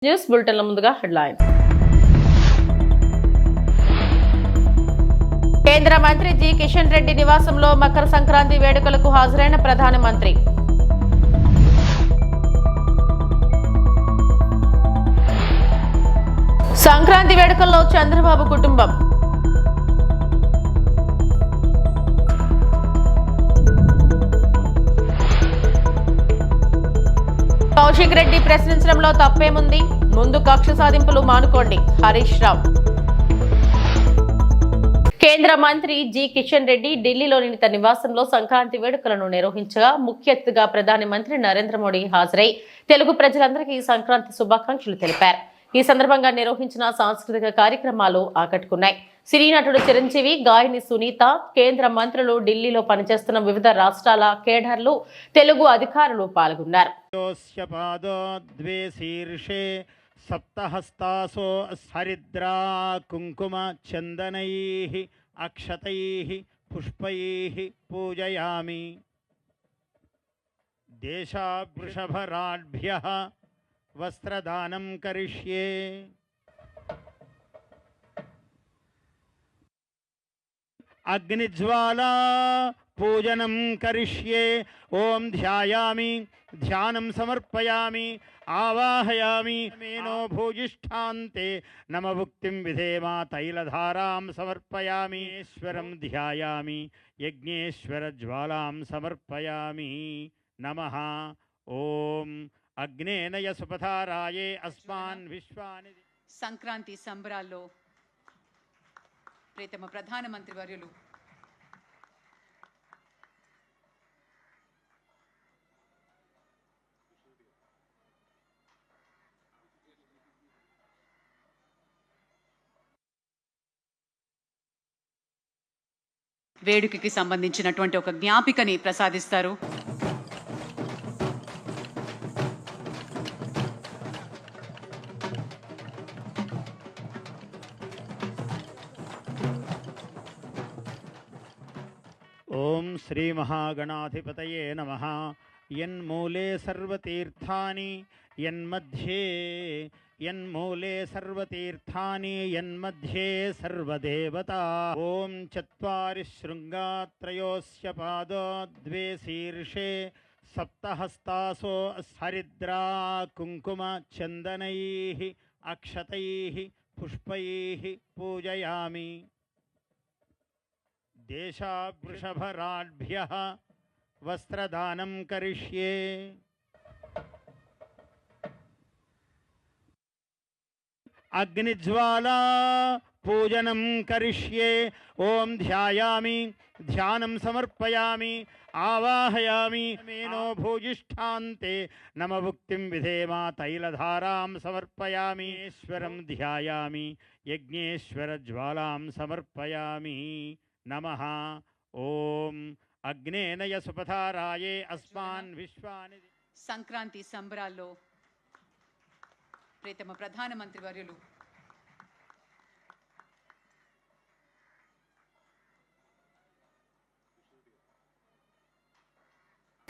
News బులెటిన్ల ముందుగా headlines. కేంద్ర మంత్రి జి కిషన్ రెడ్డి నివాసంలో మకర సంక్రాంతి వేడుకలకు హాజరైన ప్రధానమంత్రి. సంక్రాంతి వేడుకల్లో చంద్రబాబు కుటుంబం. కౌశిక్ రెడ్డి ప్రశ్నించడంలో తప్పేముంది, ముందు కక్ష సాధింపులు మానుకోండి హరీష్ రావు. కేంద్ర మంత్రి జి కిషన్ రెడ్డి ఢిల్లీలోని తన నివాసంలో సంక్రాంతి వేడుకలను నిర్వహించగా ముఖ్య అతిథిగా ప్రధానమంత్రి నరేంద్ర మోడీ హాజరై తెలుగు ప్రజలందరికీ సంక్రాంతి శుభాకాంక్షలు తెలిపారు. ఈ సందర్భంగా నిర్వహించిన సాంస్కృతిక కార్యక్రమాలు ఆకట్టుకున్నాయి. సినీ నటుడు చిరంజీవి, గాయని సునీత, కేంద్ర మంత్రులు, ఢిల్లీలో పనిచేస్తున్న వివిధ రాష్ట్రాల కేడర్లు, తెలుగు అధికారులు పాల్గొన్నారు. సప్తహస్తాసో హరిద్రా కుంకుమ చందనైః అక్షతైః పుష్పైః పూజయామి. దేశావృషభరాఢ్భ్యః వస్త్రదానం కరిష్యే. అగ్నిజ్వాలా పూజనం కరిష్యే. ఓం ధ్యాయామి, ధ్యానం సమర్పయామి, ఆవాహయామి. మేనో భూజిష్ఠాంతే నమభుక్తిం విధేమా. తైలధారాం సమర్పయామి. ఈశ్వరం ధ్యాయామి, యజ్ఞేశ్వర జ్వాలాం సమర్పయామి. నమః. ఓం అగ్నేనయ సుపథారాయే అస్మాన్ విశ్వాని. సంక్రాంతి సంబరాల్లో ప్రియతమ ప్రధానమంత్రి వర్యులు వేడుకకి సంబంధించినటువంటి ఒక జ్ఞాపికని ప్రసాదిస్తారు. ఓం శ్రీ మహాగణాధిపతయే నమః. యన్మూలే సర్వతీర్థాని యన్మూలే సర్వతీర్థాని యన్మధ్యే సర్వదేవతా. ఓం చత్వారి శృంగాత్రయోస్య పాదో ద్వే శీర్షే సప్తహస్తాసో హరిద్రా కుంకుమ చందనైః అక్షతైః పుష్పైః పూజయామి. దేశావృషభరాఢ్భ్యః వస్త్రదానం కరిష్యే. అగ్నిజ్వాలా పూజనం కరిష్యే. ఓం ధ్యాయామి, ధ్యానం సమర్పయామి, ఆవాహయామి. మేనో భూజిష్ఠాంతే నమభుక్తిం విధేమా. తైలధారాం సమర్పయామి. ఈశ్వరం ధ్యాయామి, యజ్ఞేశ్వర జ్వాలాం సమర్పయామి. నమః. ఓం అగ్నేనయ సుపథారాయే అస్మాన్ విశ్వాని. సంక్రాంతి సంబరాల్లో ప్రియతమ ప్రధానమంత్రి వర్యులు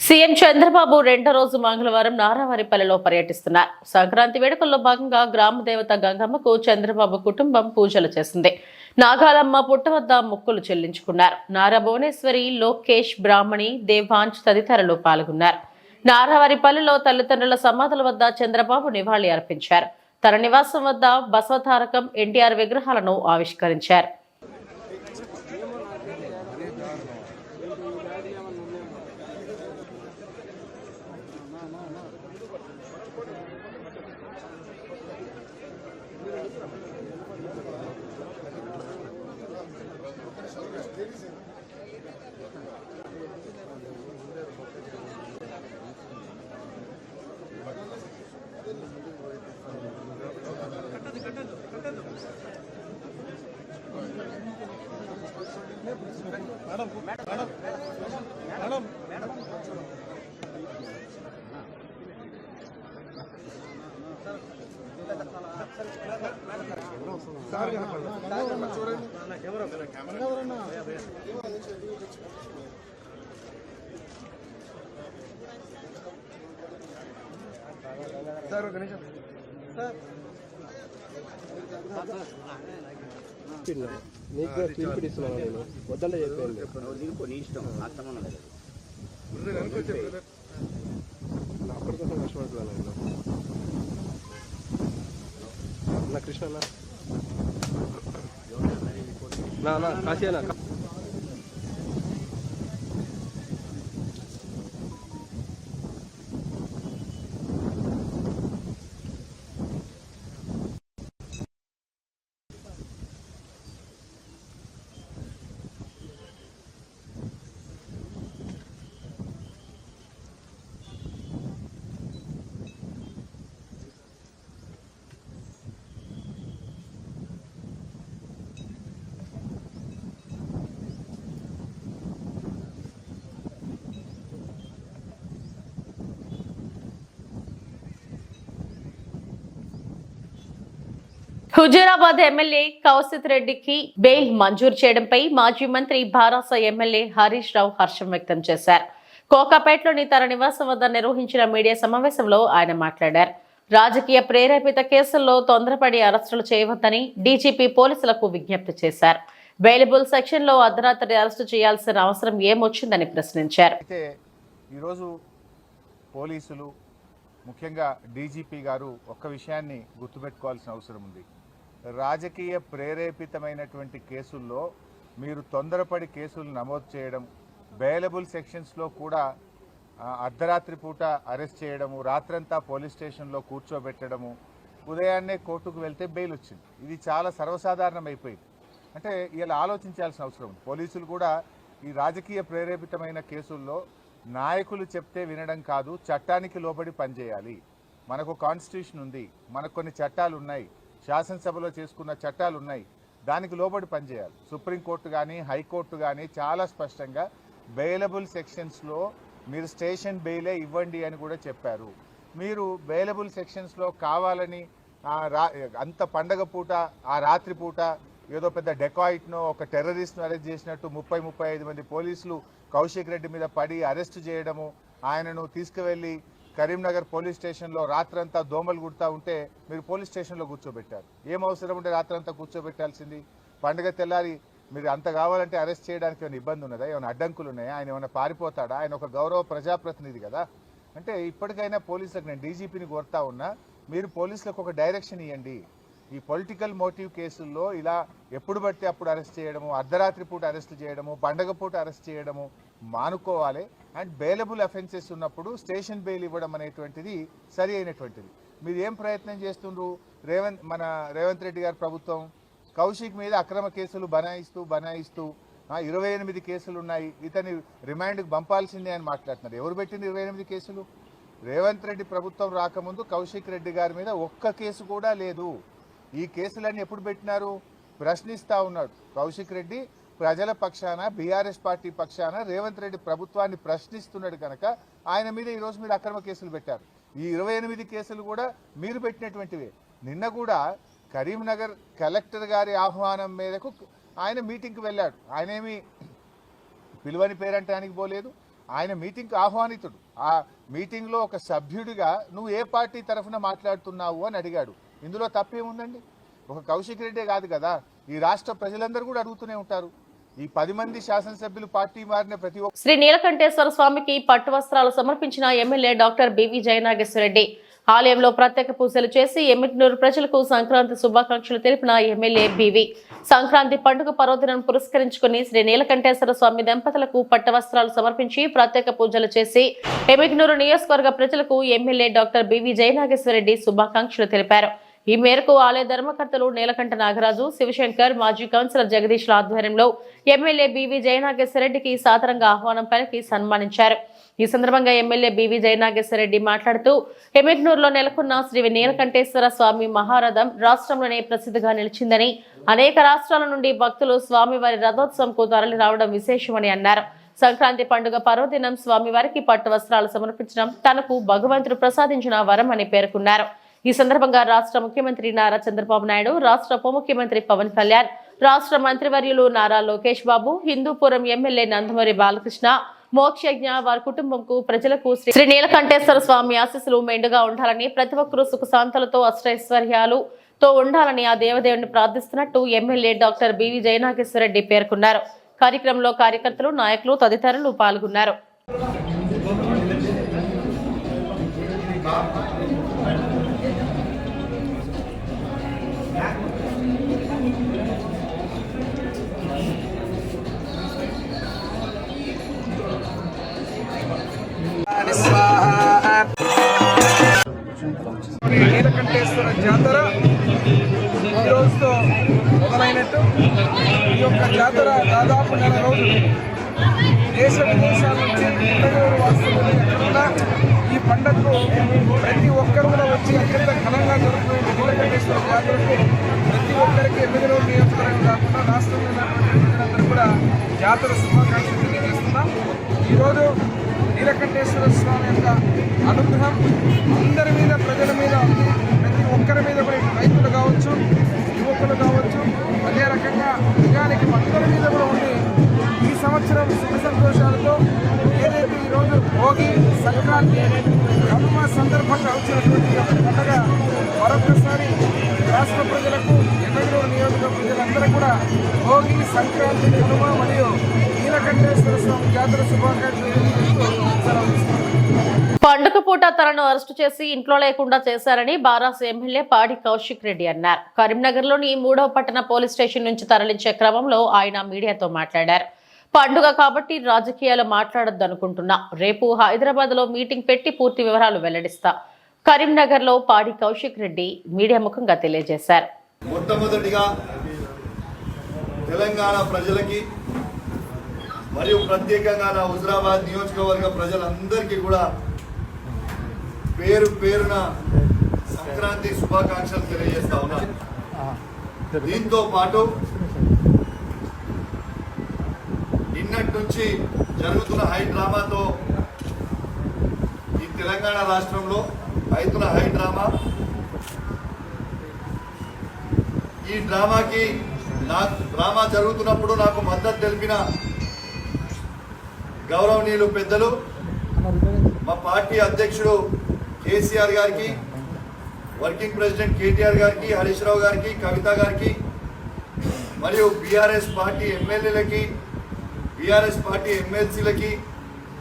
సీఎం చంద్రబాబు రెండో రోజు మంగళవారం నారావారిపల్లెలో పర్యటిస్తున్నారు. సంక్రాంతి వేడుకల్లో భాగంగా గ్రామ దేవత గంగమ్మకు చంద్రబాబు కుటుంబం పూజలు చేసింది. నాగాలమ్మ పుట్ట వద్ద మొక్కులు చెల్లించుకున్నారు. నారా భువనేశ్వరి, లోకేష్, బ్రాహ్మణి, దేవాంశ్ తదితరులు పాల్గొన్నారు. నారావారిపల్లెలో తల్లిదండ్రుల సమాధుల వద్ద చంద్రబాబు నివాళి అర్పించారు. తన నివాసం వద్ద బసవతారకం, ఎన్టీఆర్ విగ్రహాలను ఆవిష్కరించారు. సార్ ఒక నిమిషం నీకు తీర్పిస్తున్నాను నేను వద్దంటే చెప్పాను నా అప్పటి కోసం కష్టపడుతున్నాను నేను నా కృష్ణ నా కాశీనా హుజూరాబాద్ ఎమ్మెల్యే కౌశిక్ రెడ్డికి బెయిల్ మంజూరు చేయడంపై మాజీ మంత్రి భారాస ఎమ్మెల్యే హరీష్ రావు హర్షం వ్యక్తం చేశారు. కోకాపేటలోని తన నివాసం వద్ద నిర్వహించిన మీడియా సమావేశంలో ఆయన మాట్లాడారు. రాజకీయ ప్రేరేపిత కేసుల్లో తొందరపడి అరెస్టులు చేయవద్దని డీజీపీ పోలీసులకు విజ్ఞప్తి చేశారు. బెయిలబుల్ సెక్షన్ లో అర్ధరాత్రి అరెస్టు చేయాల్సిన అవసరం ఏమొచ్చిందని ప్రశ్నించారు. అయితే ఈరోజు పోలీసులు ముఖ్యంగా డీజీపీ గారు ఒక్క విషయాన్ని గుర్తుపెట్టుకోవాల్సిన అవసరం ఉంది. రాజకీయ ప్రేరేపితమైనటువంటి కేసుల్లో మీరు తొందరపడి కేసులు నమోదు చేయడం, బెయిలబుల్ సెక్షన్స్లో కూడా అర్ధరాత్రి పూట అరెస్ట్ చేయడము, రాత్రంతా పోలీస్ స్టేషన్లో కూర్చోబెట్టడము, ఉదయాన్నే కోర్టుకు వెళ్తే బెయిల్ వచ్చింది. ఇది చాలా సర్వసాధారణం అయిపోయింది. అంటే ఇలా ఆలోచించాల్సిన అవసరం ఉంది. పోలీసులు కూడా ఈ రాజకీయ ప్రేరేపితమైన కేసుల్లో నాయకులు చెప్తే వినడం కాదు, చట్టానికి లోబడి పనిచేయాలి. మనకు కాన్స్టిట్యూషన్ ఉంది, మనకు కొన్ని చట్టాలు ఉన్నాయి, శాసనసభలో చేసుకున్న చట్టాలు ఉన్నాయి, దానికి లోబడి పనిచేయాలి. సుప్రీంకోర్టు కానీ హైకోర్టు కానీ చాలా స్పష్టంగా బెయిలబుల్ సెక్షన్స్లో మీరు స్టేషన్ బెయిలే ఇవ్వండి అని కూడా చెప్పారు. మీరు బెయిలబుల్ సెక్షన్స్లో కావాలని అంత పండగ పూట ఆ రాత్రి పూట ఏదో పెద్ద డెకాయిట్నో ఒక టెర్రరిస్ట్ను అరెస్ట్ చేసినట్టు 30-35 మంది పోలీసులు కౌశిక్ రెడ్డి మీద పడి అరెస్ట్ చేయడము, ఆయనను తీసుకువెళ్ళి కరీంనగర్ పోలీస్ స్టేషన్లో రాత్రంతా దోమలు కుడతా ఉంటే మీరు పోలీస్ స్టేషన్లో కూర్చోబెట్టారు. ఏం అవసరం ఉంటే రాత్రంతా కూర్చోబెట్టాల్సింది? పండుగ తెల్లారి మీరు అంత కావాలంటే అరెస్ట్ చేయడానికి ఏమైనా ఇబ్బంది ఉన్నదా? ఏమైనా అడ్డంకులు ఉన్నాయా? ఆయన ఏమైనా పారిపోతాడా? ఆయన ఒక గౌరవ ప్రజాప్రతినిధి కదా. అంటే ఇప్పటికైనా పోలీసులకు నేను డీజీపీని కోరుతా ఉన్నా, మీరు పోలీసులకు ఒక డైరెక్షన్ ఇవ్వండి. ఈ పొలిటికల్ మోటివ్ కేసుల్లో ఇలా ఎప్పుడు పడితే అప్పుడు అరెస్ట్ చేయడము, అర్ధరాత్రి పూట అరెస్ట్ చేయడము, పండగ పూట అరెస్ట్ చేయడము మానుకోవాలి. అండ్ బెయిలబుల్ అఫెన్సెస్ ఉన్నప్పుడు స్టేషన్ బెయిల్ ఇవ్వడం అనేటువంటిది సరి అయినటువంటిది. మీరు ఏం ప్రయత్నం చేస్తుండ్రు? మన రేవంత్ రెడ్డి గారి ప్రభుత్వం కౌశిక్ మీద అక్రమ కేసులు బనాయిస్తూ 28 కేసులు ఉన్నాయి, ఇతని రిమాండ్కి పంపాల్సిందే అని మాట్లాడుతున్నారు. ఎవరు పెట్టింది 28 కేసులు? రేవంత్ రెడ్డి ప్రభుత్వం రాకముందు కౌశిక్ రెడ్డి గారి మీద ఒక్క కేసు కూడా లేదు. ఈ కేసులన్నీ ఎప్పుడు పెట్టినారు? ప్రశ్నిస్తూ ఉన్నాడు కౌశిక్ రెడ్డి. ప్రజల పక్షాన, బీఆర్ఎస్ పార్టీ పక్షాన రేవంత్ రెడ్డి ప్రభుత్వాన్ని ప్రశ్నిస్తున్నాడు కనుక ఆయన మీద ఈరోజు మీరు అక్రమ కేసులు పెట్టారు. ఈ 28 కేసులు కూడా మీరు పెట్టినటువంటివే. నిన్న కూడా కరీంనగర్ కలెక్టర్ గారి ఆహ్వానం మేరకు ఆయన మీటింగ్కి వెళ్ళాడు. ఆయనేమి పిలువని పేరంటానికి పోలేదు, ఆయన మీటింగ్కి ఆహ్వానితుడు. ఆ మీటింగ్లో ఒక సభ్యుడిగా నువ్వు ఏ పార్టీ తరఫున మాట్లాడుతున్నావు అని అడిగాడు. ఇందులో తప్పేముందండి? ఒక కౌశిక్ రెడ్డే కాదు కదా, ఈ రాష్ట్ర ప్రజలందరూ కూడా అడుగుతూనే ఉంటారు. ఈ 10 మంది శాసనసభ్యులు పార్టీ మారిన ప్రతి ఒక్క శ్రీ నీలకంఠేశ్వర స్వామికి పట్టు వస్త్రాలు సమర్పించిన ఎమ్మెల్యే డాక్టర్ బివి జయనాగేశ్వరరెడ్డి ఆలయంలో ప్రత్యేక పూజలు చేసి ఎమ్మిగ్నూరు ప్రజలకు సంక్రాంతి శుభాకాంక్షలు తెలిపిన ఎమ్మెల్యే బివి సంక్రాంతి పండుగ పర్వదినం పురస్కరించుకుని శ్రీ నీలకంఠేశ్వర స్వామి దంపతులకు పట్టు వస్త్రాలు సమర్పించి ప్రత్యేక పూజలు చేసి ఎమ్మిగ్నూరు నియోజకవర్గ ప్రజలకు ఎమ్మెల్యే డాక్టర్ బివి జయనాగేశ్వరరెడ్డి శుభాకాంక్షలు తెలిపారు. ఈ మేరకు ఆలయ ధర్మకర్తలు నీలకంఠ నాగరాజు, శివశంకర్, మాజీ కౌన్సిలర్ జగదీష్ల ఆధ్వర్యంలో ఎమ్మెల్యే బివి జయనాగేశ్వరరెడ్డికి సాదరంగా ఆహ్వానం పలికి సన్మానించారు. ఈ సందర్భంగా ఎమ్మెల్యే బివి జయనాగేశ్వరరెడ్డి మాట్లాడుతూ ఎమ్మిగ్నూరులో నెలకొన్న శ్రీ నీలకంఠేశ్వర స్వామి మహారథం రాష్ట్రంలోనే ప్రసిద్ధిగా నిలిచిందని, అనేక రాష్ట్రాల నుండి భక్తులు స్వామివారి రథోత్సవంకు తరలి రావడం విశేషమని అన్నారు. సంక్రాంతి పండుగ పర్వదినం స్వామివారికి పట్టు వస్త్రాలు సమర్పించడం తనకు భగవంతుడు ప్రసాదించిన వరం అని పేర్కొన్నారు. ఈ సందర్భంగా రాష్ట్ర ముఖ్యమంత్రి నారా చంద్రబాబు నాయుడు, రాష్ట్ర ఉప ముఖ్యమంత్రి పవన్ కళ్యాణ్, రాష్ట్ర మంత్రివర్యులు నారా లోకేష్ బాబు, హిందూపురం ఎమ్మెల్యే నందమూరి బాలకృష్ణ, మోక్షజ్ఞ వారి కుటుంబంకు ప్రజలకు శ్రీ నీలకంఠేశ్వర స్వామి ఆశీస్సులు మెండుగా ఉండాలని ప్రతి ఒక్కరూ సుఖశాంతులతో అష్టైశ్వర్యాలతో ఉండాలని ఆ దేవదేవుని ప్రార్థిస్తున్నట్టు ఎమ్మెల్యే డాక్టర్ బివి జయనాగేశ్వరరెడ్డి పేర్కొన్నారు. కార్యక్రమంలో కార్యకర్తలు, నాయకులు తదితరులు పాల్గొన్నారు. నీలకంఠేశ్వర జాతర ఈ రోజుతో మొదలైనట్టు ఈ యొక్క జాతర దాదాపు 4 రోజులు దేశ విదేశాల నుంచి పుట్టగూరు వాసులు ఎక్కడున్నా ఈ పండుగకు ప్రతి ఒక్కరు కూడా వచ్చి అత్యంత ఘనంగా జరుగుతున్న నీలకంఠేశ్వర జాతరకు ప్రతి ఒక్కరికి ఎమ్మెల్యేలు నియోజకవర్గం కాకుండా రాష్ట్రంలో ఉన్నటువంటి ప్రజలందరూ కూడా జాతర శుభాకాంక్షలు తెలియజేస్తున్నాం. ఈరోజు నీలకంఠేశ్వర స్వామి యొక్క అనుగ్రహం అందరి మీద, ప్రజల మీద ఉంది. ప్రతి ఒక్కరి మీద కూడా రైతులు కావచ్చు, యువకులు కావచ్చు, అదే రకంగా నిజానికి అందరి మీద కూడా ఉంది. ఈ సంవత్సరం సుఖ సంతోషాలతో ఏదైతే ఈరోజు భోగి, సంక్రాంతి, కనుమ సందర్భంగా వచ్చినటువంటి పండుగ మరొకసారి రాష్ట్ర ప్రజలకు, ఎమ్మెల్యేలు నియోజకవర్గ ప్రజలందరూ కూడా భోగి, సంక్రాంతి, కనుమ మరియు నీలకంఠేశ్వర స్వామి జాతర శుభాకాంక్షలు తెలియజేస్తూ సెలవు. పండుగ పూట తనను అరెస్టు చేసి ఇంట్లో లేకుండా చేశారని బారాస్ ఎమ్మెల్యే పాడి కౌశిక్ రెడ్డి అన్నారు. కరీంనగర్లోని 3వ పట్టణ పోలీస్ స్టేషన్ నుంచి తరలించే క్రమంలో ఆయన మీడియాతో మాట్లాడారు. పండుగ కాబట్టి రాజకీయాలు మాట్లాడొద్దనుకుంటున్నా. రేపు హైదరాబాద్ లో మీటింగ్ పెట్టి పూర్తి వివరాలు వెల్లడిస్తా. కరీంనగర్ లో పాడి కౌశిక్ రెడ్డి మీడియా ముఖంగా తెలియజేశారు. మొట్టమొదటిగా తెలంగాణ ప్రజలకి మరియు ప్రత్యేకంగా నా హుజరాబాద్ నియోజకవర్గ ప్రజలందరికీ కూడా పేరు పేరున సంక్రాంతి శుభాకాంక్షలు తెలియజేస్తా ఉన్నాను. దీంతో పాటు నిన్నటి నుంచి జరుగుతున్న హై డ్రామాతో ఈ తెలంగాణ రాష్ట్రంలో అవుతున్న హై డ్రామా, ఈ డ్రామాకి డ్రామా జరుగుతున్నప్పుడు నాకు మద్దతు తెలిపిన గౌరవనీయులు పెద్దలు మా పార్టీ అధ్యక్షుడు కేసీఆర్ గారికి, వర్కింగ్ ప్రెసిడెంట్ కేటీఆర్ గారికి, హరీష్ రావు గారికి, కవిత గారికి మరియు బీఆర్ఎస్ పార్టీ ఎమ్మెల్యేలకి, బీఆర్ఎస్ పార్టీ ఎమ్మెల్సీలకి,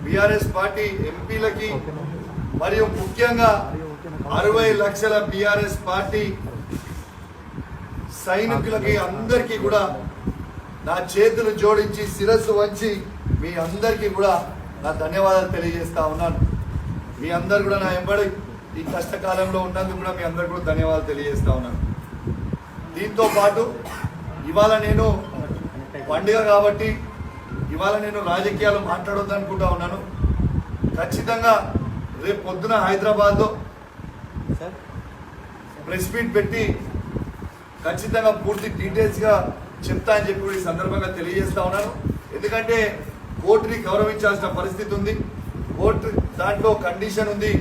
బీఆర్ఎస్ పార్టీ ఎంపీలకి మరియు ముఖ్యంగా 60 లక్షల బీఆర్ఎస్ పార్టీ సైనికులకి అందరికీ కూడా నా చేతులు జోడించి శిరస్సు వంచి మీ అందరికీ కూడా నా ధన్యవాదాలు తెలియజేస్తా ఉన్నాను. మీ అందరు కూడా నా ఎంబడి ఈ కష్టకాలంలో ఉన్నందుకు కూడా మీ అందరు కూడా ధన్యవాదాలు తెలియజేస్తా ఉన్నాను. దీంతో పాటు ఇవాళ నేను పండుగ కాబట్టి ఇవాళ నేను రాజకీయాలు మాట్లాడొద్దు అనుకుంటా ఉన్నాను. ఖచ్చితంగా రేపు పొద్దున హైదరాబాద్లో ప్రెస్ మీట్ పెట్టి ఖచ్చితంగా పూర్తి డీటెయిల్స్గా చెప్తా అని చెప్పి ఈ సందర్భంగా తెలియజేస్తా ఉన్నాను. ఎందుకంటే కోర్టుని గౌరవించాల్సిన పరిస్థితి ఉంది. కోర్టు దాంట్లో కండిషన్ ఉంది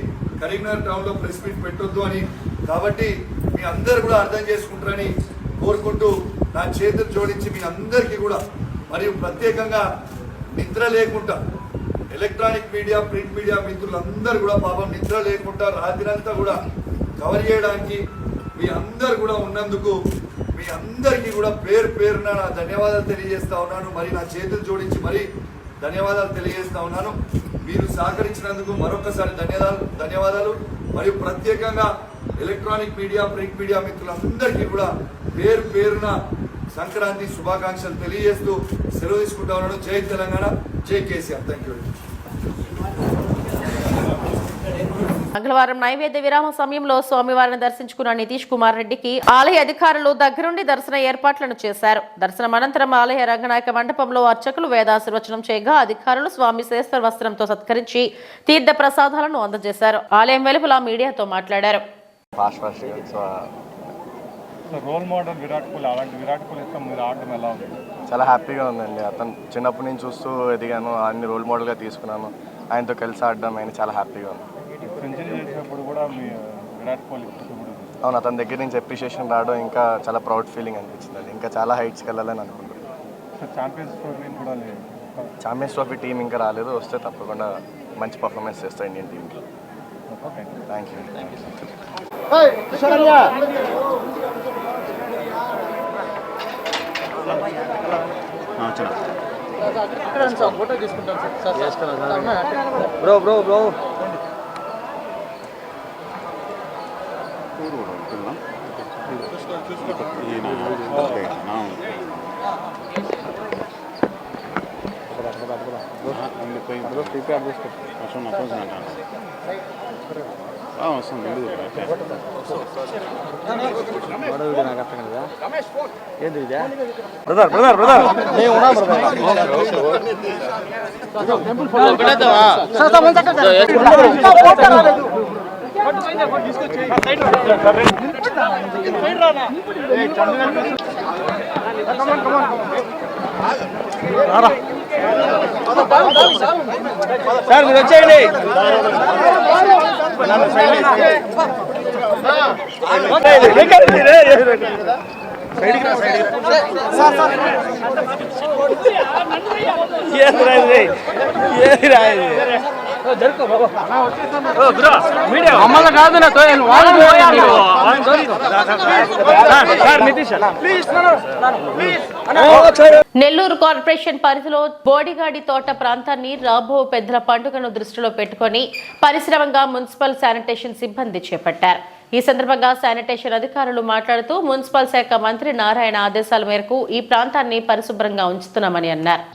కరీంనగర్ టౌన్లో ప్రెస్ మీట్ పెట్టొద్దు అని. కాబట్టి మీ అందరు కూడా అర్థం చేసుకుంటారని కోరుకుంటూ నా చేతులు జోడించి మీ అందరికీ కూడా మరియు ప్రత్యేకంగా నిద్ర లేకుండా ఎలక్ట్రానిక్ మీడియా, ప్రింట్ మీడియా మిత్రులందరూ కూడా పాపం నిద్ర లేకుండా రాత్రంతా కూడా కవర్ చేయడానికి మీ అందరు కూడా ఉన్నందుకు మీ అందరికీ కూడా పేరు పేరున నా ధన్యవాదాలు తెలియజేస్తా ఉన్నాను. మరి నా చేతులు జోడించి మరి ధన్యవాదాలు తెలియజేస్తా ఉన్నాను. మీరు సహకరించినందుకు మరొకసారి ధన్యవాదాలు. మరియు ప్రత్యేకంగా ఎలక్ట్రానిక్ మీడియా, ప్రింట్ మీడియా మిత్రులందరికీ కూడా పేరు పేరున సంక్రాంతి శుభాకాంక్షలు తెలియజేస్తూ సెలవు తీసుకుంటా ఉన్నాను. జై తెలంగాణ, జై కేసీఆర్. Thank you. మంగళవారం నైవేద్య విరామ సమయంలో స్వామివారిని దర్శించుకున్న నితీష్ కుమార్ రెడ్డికి ఆలయ అధికారులు దగ్గరుండి దర్శన ఏర్పాట్లను చేశారు. దర్శనం అనంతరం ఆలయ రంగనాయక మండపంలో అర్చకులు వేదాశీర్వచనం చేయగా అధికారులు స్వామి శ్రేష్ఠ వస్త్రంతో సత్కరించి తీర్థ ప్రసాదాలను అందజేశారు. ఆలయం వెలుపల మీడియాతో మాట్లాడారు. రోల్ మోడల్ విరాట్ కోహ్లీ, అలాంటి విరాట్ కోహ్లీ మీరు ఆడడం ఎలా ఉంది? చాలా హ్యాపీగా ఉందండి. అతను చిన్నప్పటి నుంచి చూస్తూ ఎదిగాను, అన్ని రోల్ మోడల్గా తీసుకున్నాను. ఆయనతో కలిసి ఆడడం ఆయన చాలా హ్యాపీగా ఉంది. సెంచరీ చేసినప్పుడు కూడా మీ విరాట్ కోహ్లీ అవును, అతని దగ్గర నుంచి అప్రిషియేషన్ రావడం ఇంకా చాలా ప్రౌడ్ ఫీలింగ్ అనిపించింది. అది ఇంకా చాలా హైట్స్కి వెళ్ళాలని అనుకుంటున్నాను. ఛాంపియన్స్ ట్రోఫీ కూడా ఛాంపియన్స్ ట్రోఫీ టీం ఇంకా రాలేదు, వస్తే తప్పకుండా మంచి పర్ఫార్మెన్స్ చేస్తాయి ఇండియన్ టీంకి. Okay, thank you. Bro bro bro ఏంటి బ్రదర్ బ్రదర్ బ్రదర్ మేము ఉన్నాం సార్, మీరు వచ్చేయండి. మమ్మల్ని కాదు నెల్లూరు కార్పొరేషన్ పరిధిలో బోడిగాడి తోట ప్రాంతాన్ని రాబో పెద్దల పండుగను దృష్టిలో పెట్టుకుని పరిశ్రమంగా మున్సిపల్ శానిటేషన్ సిబ్బంది చేపట్టారు. ఈ సందర్భంగా శానిటేషన్ అధికారులు మాట్లాడుతూ మున్సిపల్ శాఖ మంత్రి నారాయణ ఆదేశాల మేరకు ఈ ప్రాంతాన్ని పరిశుభ్రంగా ఉంచుతున్నామని అన్నారు.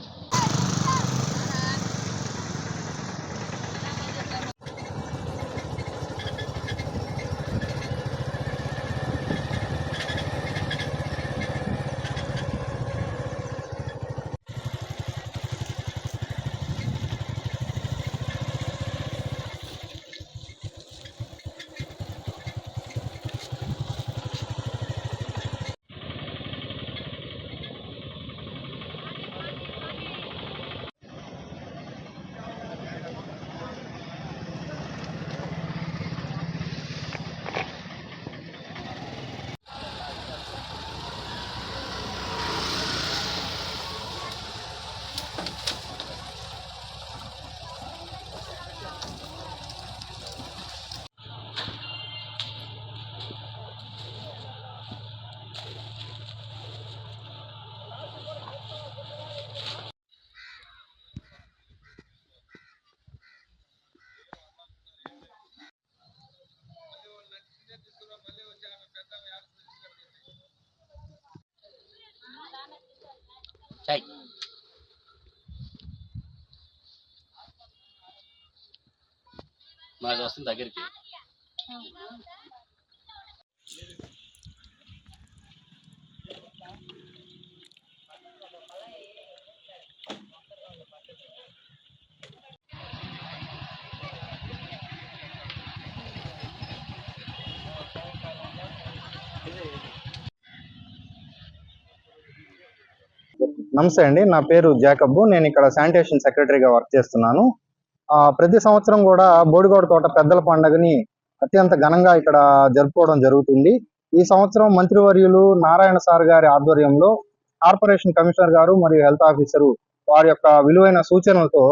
మాది వస్తుంది దగ్గరికి. నమస్తే అండి, నా పేరు జాకబ్. నేను ఇక్కడ శానిటేషన్ సెక్రటరీగా వర్క్ చేస్తున్నాను. ప్రతి సంవత్సరం కూడా బోడిగోడ తోట పెద్దల పండుగని అత్యంత ఘనంగా ఇక్కడ జరుపుకోవడం జరుగుతుంది. ఈ సంవత్సరం మంత్రివర్యులు నారాయణ సార్ గారి ఆధ్వర్యంలో కార్పొరేషన్ కమిషనర్ గారు మరియు హెల్త్ ఆఫీసరు వారి యొక్క విలువైన సూచనలతో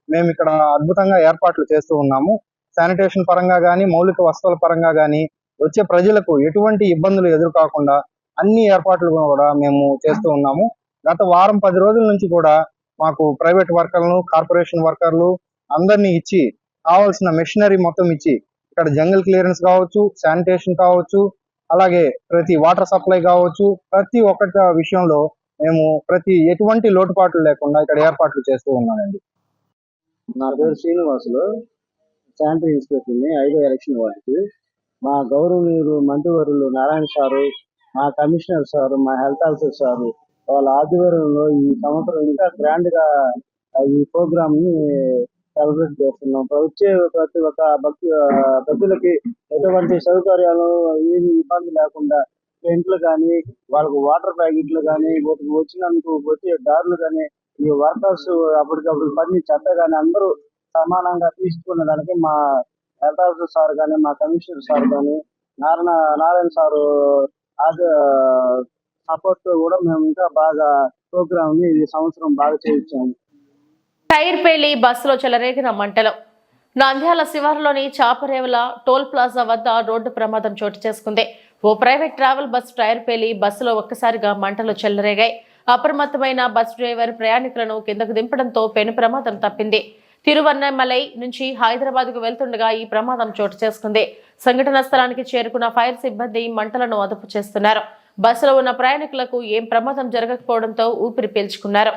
మేము ఇక్కడ అద్భుతంగా ఏర్పాట్లు చేస్తూ ఉన్నాము. శానిటేషన్ పరంగా కానీ, మౌలిక వసతుల పరంగా కానీ వచ్చే ప్రజలకు ఎటువంటి ఇబ్బందులు ఎదురుకాకుండా అన్ని ఏర్పాట్లు కూడా మేము చేస్తూ ఉన్నాము. గత వారం 10 రోజుల నుంచి కూడా మాకు ప్రైవేట్ వర్కర్లను, కార్పొరేషన్ వర్కర్లు అందరినీ ఇచ్చి కావాల్సిన మెషినరీ మొత్తం ఇచ్చి ఇక్కడ జంగల్ క్లియరెన్స్ కావచ్చు, శానిటేషన్ కావచ్చు, అలాగే ప్రతి వాటర్ సప్లై కావచ్చు, ప్రతి ఒక్కటి విషయంలో మేము ఎటువంటి లోటుపాట్లు లేకుండా ఇక్కడ ఏర్పాట్లు చేస్తూ ఉన్నామండి. నా పేరు శ్రీనివాసులు, శానిటరీ ఇన్స్పెక్టర్ని 5వ ఎలక్షన్ వార్డుకి. మా గౌరవనీయులు మంత్రివర్యులు నారాయణ సారు, మా కమిషనర్ సారు, మా హెల్త్ ఆఫీసర్ సారు వాళ్ళ ఆధ్వర్యంలో ఈ సంవత్సరం ఇంకా గ్రాండ్ గా ఈ ప్రోగ్రామ్ ని సెలబ్రేట్ చేస్తున్నాం. వచ్చే ప్రతి ఒక్క భక్తులకి ఎటువంటి సౌకర్యాలు ఏమి ఇబ్బంది లేకుండా టెంట్లు కానీ, వాళ్ళకు వాటర్ ప్యాకెట్లు కానీ, వచ్చినందుకు వచ్చే దారులు కానీ, ఈ వర్కర్స్ అప్పటికప్పుడు పని చెత్త కానీ అందరూ సమానంగా తీసుకునే దానికి మా హెల్త్ ఆఫీసర్ సార్ కానీ, మా కమిషనర్ సార్ కానీ, నారాయణ సారు సపోర్ట్ కూడా మేము ఇంకా బాగా ప్రోగ్రామ్ ని ఈ సంవత్సరం బాగా చేయించాము. టైర్ పేలి బస్సులో చెలరేగిన మంటలు. నంద్యాల శివారులోని చాపరేవుల టోల్ ప్లాజా వద్ద రోడ్డు ప్రమాదం చోటు చేసుకుంది. ఓ ప్రైవేట్ ట్రావెల్ బస్సు టైర్ పేలి బస్సులో ఒక్కసారిగా మంటలు చెలరేగాయి. అప్రమత్తమైన బస్ డ్రైవర్ ప్రయాణికులను కిందకు దింపడంతో పెను ప్రమాదం తప్పింది. తిరువన్నమలై నుంచి హైదరాబాద్కు వెళ్తుండగా ఈ ప్రమాదం చోటు చేసుకుంది. సంఘటన స్థలానికి చేరుకున్న ఫైర్ సిబ్బంది మంటలను అదుపు చేస్తున్నారు. బస్సులో ఉన్న ప్రయాణికులకు ఏం ప్రమాదం జరగకపోవడంతో ఊపిరి పీల్చుకున్నారు.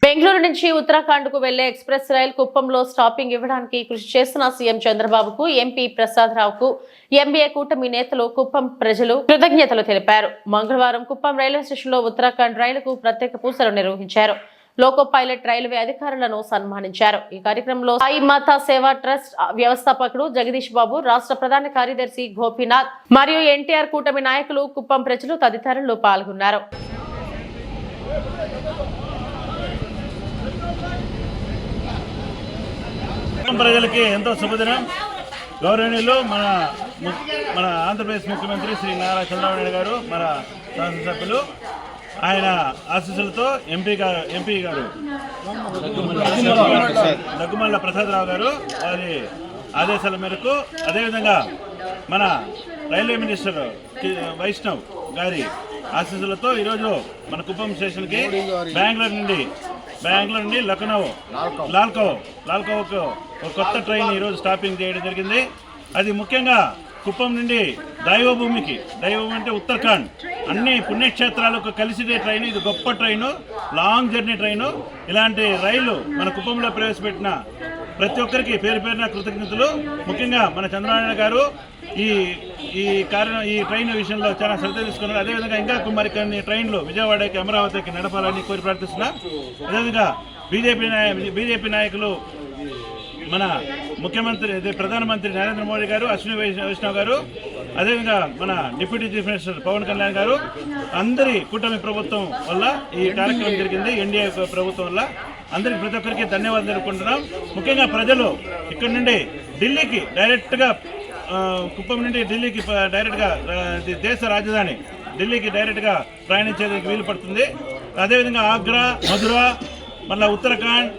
బెంగళూరు నుంచి ఉత్తరాఖండ్ కు వెళ్లే ఎక్స్ప్రెస్ రైలు కుప్పంలో స్టాపింగ్ ఇవ్వడానికి కృషి చేస్తున్న సీఎం చంద్రబాబుకు, ఎంపీ ప్రసాద్ రావుకు, ఎంబీఏ కూటమి నేతలు, కుప్పం ప్రజలు కృతజ్ఞతలు తెలిపారు. మంగళవారం కుప్పం రైల్వే స్టేషన్లో ఉత్తరాఖండ్ రైలుకు ప్రత్యేక పూజలు నిర్వహించారు. లోకో పైలట్ రైల్వే అధికారులను సన్మానించారు. ఈ కార్యక్రమంలో సాయి మాతా సేవా ట్రస్ట్ వ్యవస్థాపకుడు జగదీష్ బాబు, రాష్ట్ర ప్రధాన కార్యదర్శి గోపీనాథ్ మరియు ఎన్టీఆర్ కూటమి నాయకులు, కుప్పం ప్రజలు తదితరులు పాల్గొన్నారు. ప్రజలకి ఎంతో శుభదినం. గౌరవనీయులు మన ఆంధ్రప్రదేశ్ ముఖ్యమంత్రి శ్రీ నారా చంద్రబాబు నాయుడు గారు, మన శాసనసభ్యులు, ఆయన ఆశీస్సులతో ఎంపీ గారు దగ్గుమల్ల ప్రసాదరావు గారు వారి ఆదేశాల మేరకు, అదేవిధంగా మన రైల్వే మినిస్టర్ వైష్ణవ్ గారి ఆశీస్సులతో ఈరోజు మన కుప్పం స్టేషన్కి బెంగళూరు నుండి లాల్కోకు ఒక కొత్త ట్రైన్ ఈరోజు స్టాపింగ్ చేయడం జరిగింది. అది ముఖ్యంగా కుప్పం నుండి దైవభూమి అంటే ఉత్తరాఖండ్ అన్ని పుణ్యక్షేత్రాలకు కలిసిదే ట్రైన్. ఇది గొప్ప ట్రైను, లాంగ్ జర్నీ ట్రైను. ఇలాంటి రైలు మన కుప్పంలో ప్రవేశపెట్టిన ప్రతి ఒక్కరికి పేరు పేరున కృతజ్ఞతలు. ముఖ్యంగా మన చంద్రబాబు గారు ఈ ట్రైన్ విషయంలో చాలా శ్రద్ధ తీసుకున్నారు. అదేవిధంగా ఇంకా మరి కొన్ని ట్రైన్లు విజయవాడకి, అమరావతికి నడపాలని కోరి ప్రార్థిస్తున్నా. అదేవిధంగా బీజేపీ నాయకులు, మన ప్రధానమంత్రి నరేంద్ర మోడీ గారు, అశ్విని వైష్ణవ్ గారు, అదేవిధంగా మన deputy chief minister Pawan Kalyan garu, అందరి కూటమి ప్రభుత్వం వల్ల ఈ కార్యక్రమం జరిగింది. ఎన్డీఏ ప్రభుత్వం వల్ల అందరికి ప్రతి ఒక్కరికి ధన్యవాదాలు తెలుపుకుంటున్నాం. ముఖ్యంగా ప్రజలు ఇక్కడ నుండి ఢిల్లీకి డైరెక్ట్గా, కుప్పం నుండి ఢిల్లీకి డైరెక్ట్గా, దేశ రాజధాని ఢిల్లీకి డైరెక్ట్గా ప్రయాణించేందుకు వీలు పడుతుంది. అదేవిధంగా ఆగ్రా, మధుర, మళ్ళీ ఉత్తరాఖండ్,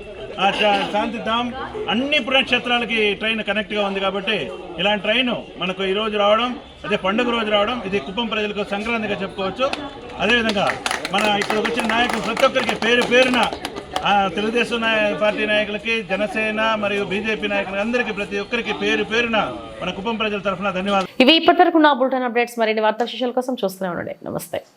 శాంతిధామ్ అన్ని పుణ్యక్షేత్రాలకి ట్రైన్ కనెక్ట్గా ఉంది. కాబట్టి ఇలాంటి ట్రైన్ మనకు ఈరోజు రావడం, అదే పండుగ రోజు రావడం, ఇది కుప్పం ప్రజలకు సంక్రాంతిగా చెప్పుకోవచ్చు. అదేవిధంగా మన ఇక్కడికి వచ్చిన నాయకులు ప్రతి ఒక్కరికి పేరున తెలుగుదేశం పార్టీ నాయకులకి, జనసేన మరియు బీజేపీ నాయకులకి అందరికీ ప్రతి ఒక్కరికి పేరున మన కుప్పం ప్రజల తరఫున ధన్యవాదాలు. ఇవి ఇప్పటివరకు నా బులెటిన్ అప్డేట్స్. మరిన్ని వార్తా విశేషాల కోసం చూస్తూనే ఉండండి. నమస్తే.